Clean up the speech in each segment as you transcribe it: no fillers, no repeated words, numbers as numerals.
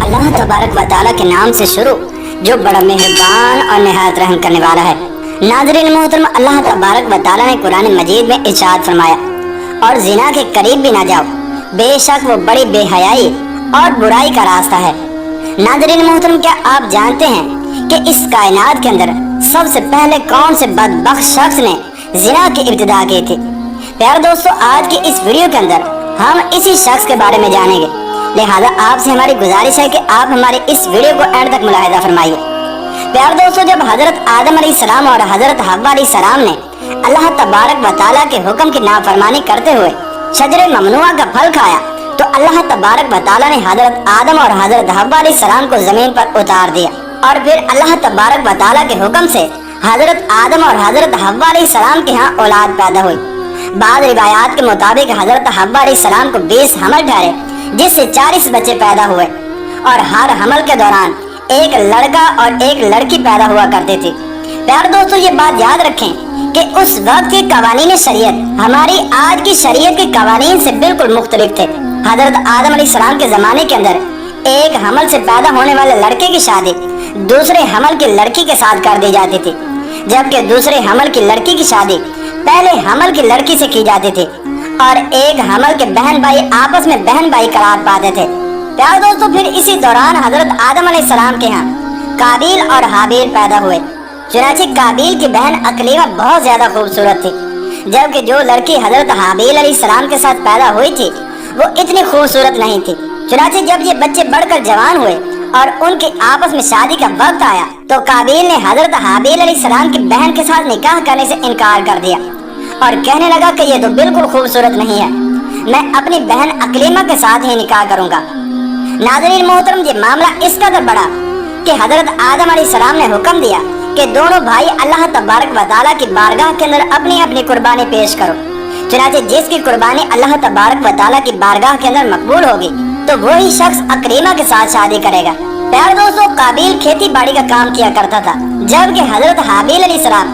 अल्लाह तबारक व तआला के नाम से शुरू जो बड़ा मेहरबान और निहायत रहम करने वाला है। नाज़रीन मोहतरम, अल्लाह तबारक व तआला ने कुरान मजीद में इरशाद फरमाया, और जिना के करीब भी ना जाओ, बेशक वो बड़ी बेहयाई और बुराई का रास्ता है। नाज़रीन मोहतरम, क्या आप जानते हैं कि इस कायनात के अंदर सबसे पहले कौन से बदबख्त शख्स ने जिना की इब्तिदा की थी? प्यारे दोस्तों, आज की इस वीडियो के अंदर हम इसी शख्स के बारे में जानेंगे। लिहाजा आपसे हमारी गुजारिश है कि आप हमारे इस वीडियो को एंड तक मुलाहिजा फरमाइए। प्यारे दोस्तों, जब हजरत आदम अलैहिस्सलाम और हजरत हव्वा अलैहिस्सलाम ने अल्लाह तबारक व तआला के हुक्म की नाफरमानी करते हुए शजरे ममनुआ का फल खाया, तो अल्लाह तबारक व तआला ने हजरत आदम और हजरत हव्वा अलैहिस्सलाम को जमीन पर उतार दिया, और फिर अल्लाह तबारक व तआला के हुक्म से हजरत आदम और हजरत हव्वा अलैहिस्सलाम के यहाँ औलाद पैदा हुई। बाद रिवायात के मुताबिक हजरत हव्वा अलैहिस्सलाम को 20 हमल ठहरे, जिससे 40 बच्चे पैदा हुए, और हर हमल के दौरान एक लड़का और एक लड़की पैदा हुआ करते थे। प्यारे दोस्तों, ये बात याद रखें कि उस वक्त के कवानीन शरीयत हमारी आज की शरीयत के कवानीन से बिल्कुल मुख्तलिफ थे। हजरत आदम अलैहिस्सलाम के जमाने के अंदर एक हमल से पैदा होने वाले लड़के की शादी दूसरे हमल की लड़की के साथ कर दी जाती थी, जबकि दूसरे हमल की लड़की की शादी पहले हमल की लड़की से की जाती थी, और एक हमल के बहन भाई आपस में बहन भाई करार पाते थे। प्यारे दोस्तों, फिर इसी दौरान हजरत आदम अलैहिस्सलाम के यहाँ काबिल और हाबिल पैदा हुए। चुनांचे काबिल की बहन अकलीमा बहुत ज्यादा खूबसूरत थी, जबकि जो लड़की हजरत हाबिल अलैहिस्सलाम के साथ पैदा हुई थी वो इतनी खूबसूरत नहीं थी। चुनांचे जब ये बच्चे बढ़कर जवान हुए और उनकी आपस में शादी का वक्त आया, तो काबिल ने हजरत हाबिल अलैहिस्सलाम की बहन के साथ निकाह करने से इनकार कर दिया और कहने लगा कि ये तो बिल्कुल खूबसूरत नहीं है, मैं अपनी बहन अकलीमा के साथ ही निकाह करूंगा। नाज़रीन मोहतरम, ये मामला इस कदर बढ़ा कि हजरत आदम अलैहिस्सलाम ने हुक्म दिया कि दोनों भाई अल्लाह तबारक व तआला की बारगाह के अंदर अपनी अपनी कुर्बानी पेश करो। चुनांचे जिसकी कुर्बानी अल्लाह तबारक व तआला की बारगाह के अंदर मकबूल होगी, तो वही शख्स अकलीमा के साथ शादी करेगा। प्यारे दोस्तों, काबिल खेती बाड़ी का काम किया करता था, जबकि हजरत हाबिल अलैहिस्सलाम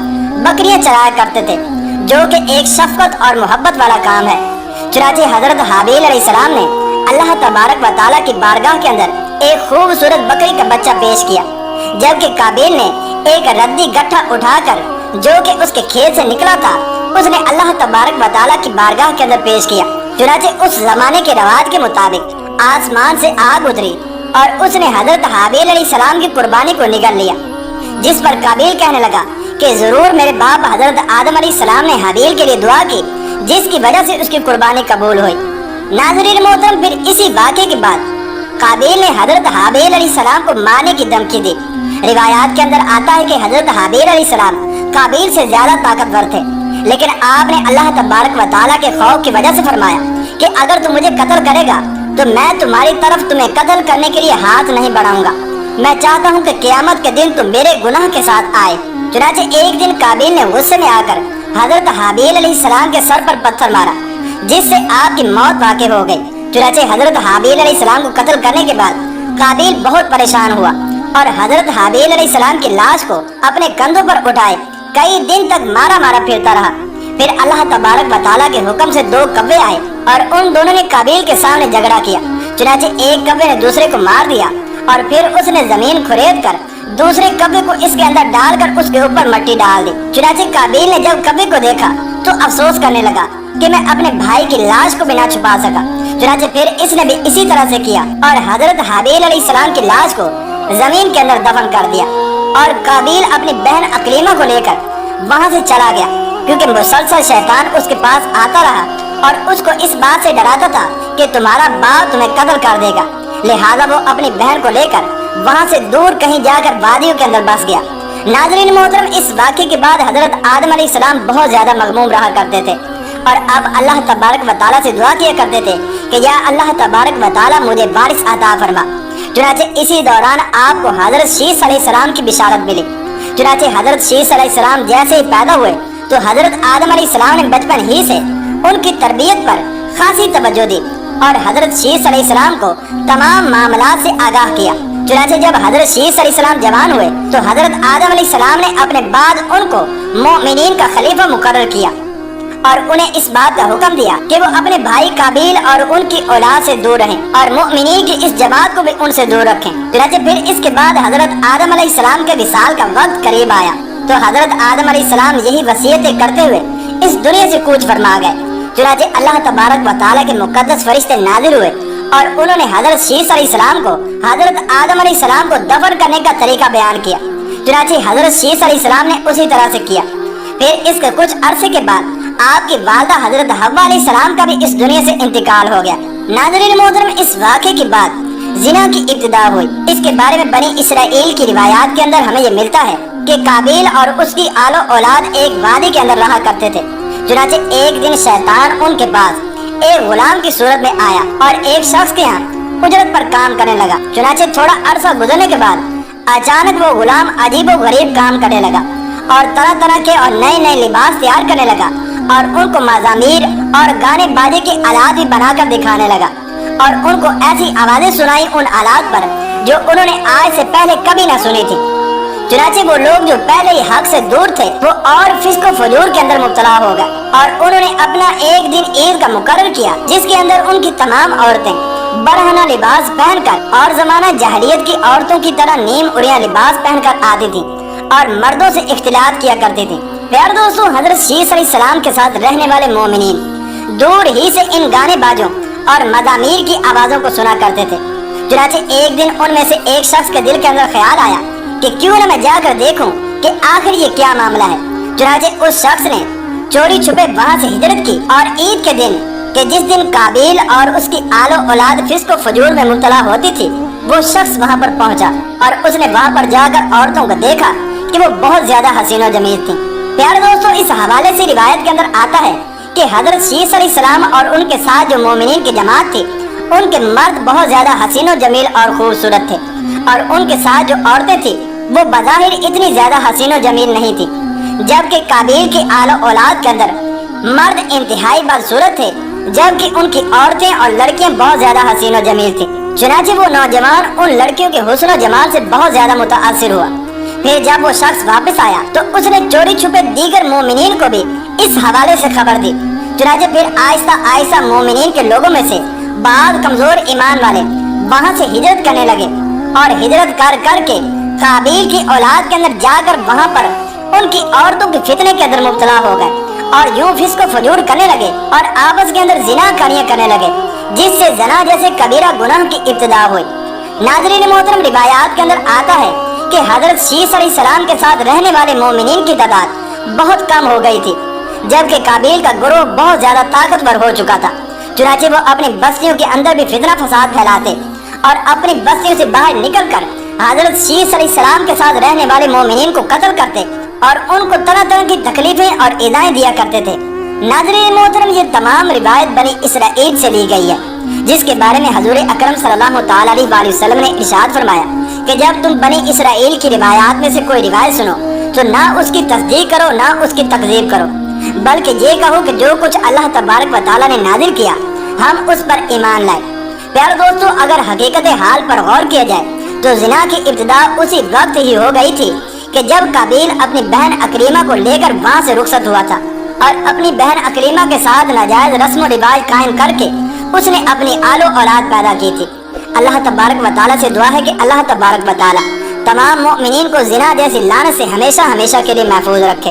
बकरियां चराया करते थे, जो कि एक शफकत और मोहब्बत वाला काम है। चुनांचे हजरत हाबिल अलैहिस्सलाम ने अल्लाह तबारक व तआला की बारगाह के अंदर एक खूबसूरत बकरी का बच्चा पेश किया, जबकि काबिल ने एक रद्दी गट्ठा उठाकर जो कि उसके खेत से निकला था उसने अल्लाह तबारक व तआला की बारगाह के अंदर पेश किया। चुनांचे उस जमाने के रवाज के मुताबिक आसमान से आग उतरी और उसने हजरत हाबिल अलैहिस्सलाम की कुर्बानी को निगल लिया, जिस पर काबिल कहने लगा कि जरूर मेरे बाप हजरत आदम अलैहिस्सलाम ने हाबिल के लिए दुआ की, जिसकी वजह से उसकी कुर्बानी कबूल हुई। नाज़रीन मोहतरम, फिर इसी वाक़े के बाद काबिल ने हजरत हाबिल अलैहिस्सलाम को मारने की धमकी दी। रिवायात के अंदर आता है कि हजरत हाबिल अलैहिस्सलाम काबिल से ज्यादा ताकतवर थे, लेकिन आपने अल्लाह तबारक व तआला के खौफ की वजह से फरमाया कि अगर तुम मुझे कत्ल करेगा तो मैं तुम्हारी तरफ तुम्हें कत्ल करने के लिए हाथ नहीं बढ़ाऊंगा। मैं चाहता हूँ कि क़यामत के दिन तुम मेरे गुनाह के साथ आए। चुनांचे एक दिन काबिल ने गुस्से में आकर हजरत हाबिल अलैहिस्सलाम के सर पर पत्थर मारा, जिससे आपकी मौत वाक़ई हो गई। चुनांचे हजरत हाबिल अलैहिस्सलाम को कत्ल करने के बाद काबिल बहुत परेशान हुआ और हजरत हाबिल अलैहिस्सलाम की लाश को अपने कंधों पर उठाए कई दिन तक मारा मारा फिरता रहा। फिर अल्लाह तबारक व तआला के हुक्म से 2 कव्वे आए और उन दोनों ने काबिल के सामने झगड़ा किया। चुनांचे एक कव्वे ने दूसरे को मार दिया और फिर उसने जमीन खुरेद कर दूसरे कव्वे को इसके अंदर डालकर उसके ऊपर मिट्टी डाल दी। चुनांचे काबिल ने जब कव्वे को देखा तो अफसोस करने लगा कि मैं अपने भाई की लाश को बिना छुपा सका। चुनांचे फिर इसने भी इसी तरह से किया और हजरत हाबिल अलैहिस्सलाम की लाश को जमीन के अंदर दफन कर दिया, और काबिल अपनी बहन अकलीमा को लेकर वहाँ से चला गया, क्योंकि मुसलसल शैतान उसके पास आता रहा और उसको इस बात से डराता था कि तुम्हारा बाप तुम्हें कत्ल कर देगा। लिहाजा वो अपनी बहन को लेकर वहाँ से दूर कहीं जाकर वादियों के अंदर बस गया। नाज़रीन मोहतरम, इस वाक़े के बाद हजरत आदम अलैहिस्सलाम बहुत ज्यादा मगमूम रहा करते थे और अब अल्लाह तबारक व तआला से दुआ किया करते थे कि या अल्लाह तबारक व तआला मुझे बारिश अता फरमा। चुनांचे इसी दौरान आपको हजरत शीस अलैहिस्सलाम की बिशारत मिली। चुनांचे हजरत शीस अलैहिस्सलाम जैसे ही पैदा हुए तो हजरत आदम अलैहिस्सलाम ने बचपन ही से उनकी तरबियत पर खासी तवज्जो दी और हजरत शीस अलैहिस्सलाम को तमाम मामलात से आगाह किया। चुनांचे जब हजरत शीस अलैहिस्सलाम जवान हुए तो हजरत आदम अलैहिस्सलाम ने अपने बाद उनको मोमिनीन का खलीफा मुकर्रर किया और उन्हें इस बात का हुक्म दिया कि वो अपने भाई काबिल और उनकी औलाद से दूर रहें और मुअमिनीन की इस जमात को भी उनसे दूर रखें। चुनांचे फिर इसके बाद हजरत आदम अलैहिस्सलाम के विसाल का वक्त करीब आया तो हजरत आदम अलैहिस्सलाम यही वसीयतें करते हुए इस दुनिया से कूच फरमा गए। चुनांचे अल्लाह तबारक व तआला के मुकद्दस फरिश्ते नाजिल हुए और उन्होंने हजरत शीस अलैहिस्सलाम को हजरत आदम अलैहिस्सलाम को दफन करने का तरीका बयान किया। चुनांचे हजरत शीस अलैहिस्सलाम ने उसी तरह से किया। फिर इसके कुछ अरसे के बाद आपकी वालदा हजरत हव्वा अलैहिस्सलाम का भी इस दुनिया से इंतकाल हो गया। नाज़रीन मोहतरम, इस वाक़े के बाद जिना की इब्तिदा हुई। इसके बारे में बनी इसराइल की रिवायात के अंदर हमें ये मिलता है कि काबिल और उसकी आलो औलाद एक वादी के अंदर रहा करते थे। चुनांचे एक दिन शैतान उनके पास एक गुलाम की सूरत में आया और एक शख्स के यहाँ उजरत पर काम करने लगा। चुनांचे थोड़ा अरसा गुजरने के बाद अचानक वो गुलाम अजीबो गरीब काम करने लगा और तरह तरह के और नए नए लिबास तैयार करने लगा और उनको मज़ामीर और गाने बाजे के आलात भी बनाकर दिखाने लगा और उनको ऐसी आवाजें सुनाई उन आलात पर जो उन्होंने आज से पहले कभी न सुनी थी। चुनांचे वो लोग जो पहले ही हक से दूर थे वो और फिस्को फजूर के अंदर मुब्तला हो गए और उन्होंने अपना एक दिन ईद का मुकर्रर किया जिसके अंदर उनकी तमाम औरतें बरहना लिबास पहनकर और जमाना जहलियत की औरतों की तरह नीम उड़िया लिबास पहनकर आती थी और मर्दों से इख्तिलात किया करती थी। प्यारे दोस्तों, हजरत शीस अलैहिस्सलाम के साथ रहने वाले मोमिनीन दूर ही से इन गाने बाजों और मज़ामीर की आवाजों को सुना करते थे। चुनांचे एक दिन उनमें से एक शख्स के दिल के अंदर ख्याल आया कि क्यों न मैं जाकर देखूं कि आखिर ये क्या मामला है। चुनांचे उस शख्स ने चोरी छुपे वहां से हिजरत की और ईद के दिन कि जिस दिन काबिल और उसकी आलो औलाद फिस्को फजूर में मुब्तला होती थी वो शख्स वहां पर पहुंचा और उसने वहां पर जाकर औरतों को देखा कि वो बहुत ज्यादा हसीनो जमील थी। प्यारे दोस्तों, इस हवाले से रिवायत के अंदर आता है कि हजरत शीस अलैहिस्सलाम और उनके साथ जो मोमिनीन की जमात थी उनके मर्द बहुत ज्यादा हसीनो जमील और खूबसूरत थे और उनके साथ जो औरतें थी वो बज़ाहिर इतनी ज्यादा हसीनो जमील नहीं थी, जबकि काबिल की आलो औलाद के अंदर मर्द इंतहाई बदसूरत थे जबकि उनकी औरतें और लड़कियां बहुत ज्यादा हसीनो जमील थी। चुनांचे वो नौजवान उन लड़कियों के हुस्न जमाल से बहुत ज्यादा मुतासिर हुआ। फिर जब वो शख्स वापस आया तो उसने चोरी छुपे दीगर मोमिनीन को भी इस हवाले से खबर दी। चुनांचे फिर आहिस्ता आहिस्ता मोमिनीन के लोगों में से बाद कमजोर ईमान वाले वहां से हिजरत करने लगे और हिजरत कर करके काबिल की औलाद के अंदर जाकर वहां पर उनकी औरतों के फितने के अंदर मुब्तला हो गए और यूं फिस्को फजूर करने लगे और आपस के अंदर जिना कारियां करने लगे जिससे जना जैसे कबीरा गुनाह की इब्तिदा हुई। नाज़रीन मोहतरम, रिवायात के अंदर आता है कि हजरत शीस अलैहिस्सलाम के साथ रहने वाले मोमिनीन की तादाद बहुत कम हो गई थी जबकि काबिल का गुरूह बहुत ज्यादा ताकतवर हो चुका था। चुनांचे वो अपनी बस्तियों के अंदर भी फितना फसाद फैलाते और अपनी बस्तियों से बाहर निकलकर हजरत शीस अलैहिस्सलाम के साथ रहने वाले मोमिनीन को कत्ल करते और उनको तरह तरह की तकलीफें और इदाएं दिया करते थे। नाज़रीन मोहतरम, ये तमाम रिवायत बनी इसराइल से ली गई है जिसके बारे में हजूर अकरम सल्लल्लाहु तआला अलैहि वसल्लम ने इरशाद फरमाया कि जब तुम बनी इसराइल की रिवायात में से कोई रिवायत सुनो तो ना उसकी तस्दीक करो ना उसकी तकज़ीब करो, बल्कि ये कहो कि जो कुछ अल्लाह तबारक व तआला ने नाजिल किया हम उस पर ईमान लाए। प्यारे दोस्तों, अगर हकीकत हाल पर गौर किया जाए तो जिना की इब्तिदा उसी वक्त ही हो गई थी कि जब काबिल अपनी बहन अकरीमा को लेकर वहाँ से रुखसत हुआ था और अपनी बहन अकरीमा के साथ नाजायज रस्म रिवाज कायम करके उसने अपनी आलो औलाद पैदा की थी। अल्लाह तबारक व तआला से दुआ है कि अल्लाह तबारक व तआला तमाम मोमिनीन को जिना जैसी लानत से हमेशा हमेशा के लिए महफूज रखे।